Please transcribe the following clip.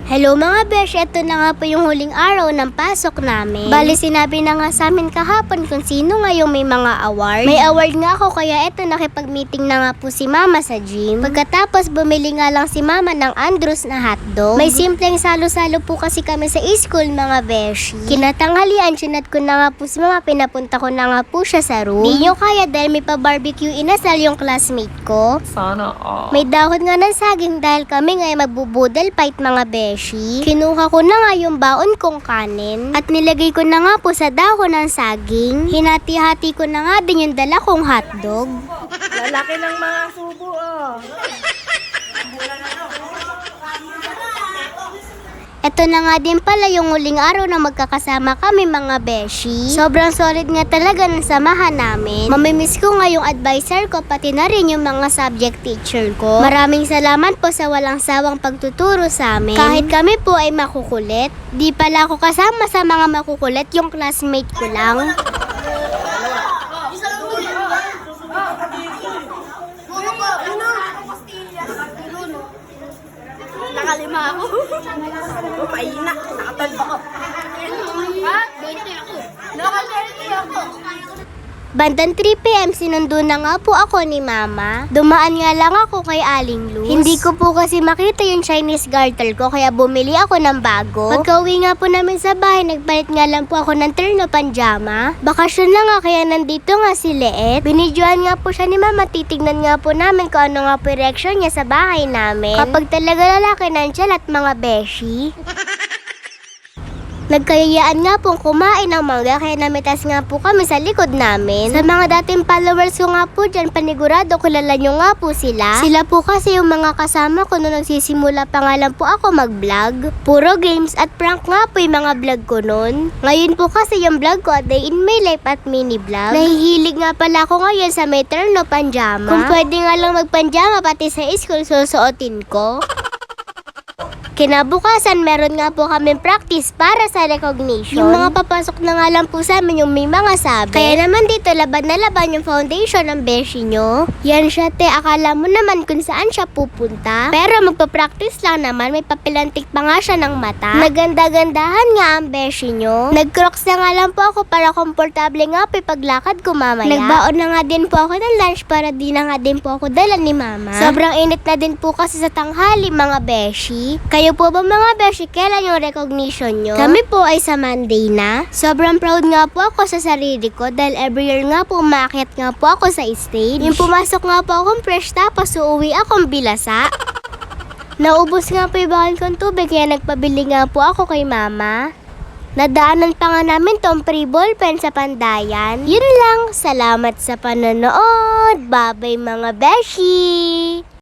Hello mga besh, ito na nga po yung huling araw ng pasok namin. Bali sinabi na nga sa amin kahapon kung sino nga yung may mga award. May award nga ako kaya ito nakipag-meeting na nga po si mama sa gym. Pagkatapos bumili nga lang si mama ng Andros na hotdog. May simpleng salo-salo po kasi kami sa school mga beshi. Kinatanghalian, chinat ko na nga po si mama, pinapunta ko na nga po siya sa room. Di nyo kaya dahil may pa-barbecue inasal yung classmate ko. Sana all. May dahon nga ng saging dahil kami ngayon magbubudal fight mga beshi. Kinuha ko na nga yung baon kong kanin at nilagay ko na nga po sa dahon ng saging. Hinati-hati ko na nga din yung dala kong hotdog. Lalaki ng mga subo, oh. Ito na nga din pala yung huling araw na magkakasama kami mga beshi. Sobrang solid nga talaga ng samahan namin. Mamimiss ko nga yung advisor ko pati na rin yung mga subject teacher ko. Maraming salamat po sa walang sawang pagtuturo sa amin. Kahit kami po ay makukulit, di pala ako kasama sa mga makukulit, yung classmate ko lang. Nakalima ako. Paina, nakatalba ko. Ha? 20 ako. Naka-30 ako. Bandang 3 PM sinundo na nga po ako ni mama. Dumaan nga lang ako kay Aling Luz. Hindi ko po kasi makita yung Chinese garter ko kaya bumili ako ng bago. Pagka-uwi nga po namin sa bahay, nagpalit nga lang po ako ng terno panjama. Bakasyon na nga kaya nandito nga si Leet. Binidyohan nga po siya ni mama, titignan nga po namin kung ano nga po reaction niya sa bahay namin. Kapag talaga lalaki nandiyan at mga beshi. Nagkayayaan nga pong kumain ng mangga kaya namitas nga po kami sa likod namin. Sa mga dating followers ko nga po dyan, panigurado kilala nyo nga po sila. Sila po kasi yung mga kasama ko nung nagsisimula pa nga lang po ako mag-vlog. Puro games at prank nga po yung mga vlog ko nun. Ngayon po kasi yung vlog ko a day in my life at mini vlog. Nahihilig nga pala ako ngayon sa may terno panjama. Kung pwede nga lang magpanjama pati sa school susuotin ko. Kinabukasan, meron nga po kami practice para sa recognition. Yung mga papasok na nga lang po sa amin yung may mga sabi. Kaya naman dito, laban na laban yung foundation ng beshi nyo. Yan siya te, akala mo naman kung saan siya pupunta. Pero magpa-practice lang naman, may papilantik pa nga siya ng mata. Naganda-gandahan nga ang beshi nyo. Nag-crocs na nga lang po ako para komportable nga po paglakad ko mamaya. Nagbaon na nga din po ako ng lunch para di na nga din po ako dala ni mama. Sobrang init na din po kasi sa tanghali mga beshi. Kayo po ba mga beshi, kailan yung recognition nyo? Kami po ay sa Monday na. Sobrang proud nga po ako sa sarili ko dahil every year nga po umakyat nga po ako sa stage. Yung pumasok nga po akong fresh tapos uuwi akong bilasa. Naubos nga po yung bakal kong tubig kaya nagpabili nga po ako kay mama. Nadaanan pa nga namin tong free ballpen sa Pandayan. Yun lang, salamat sa panonood. Bye-bye mga beshi!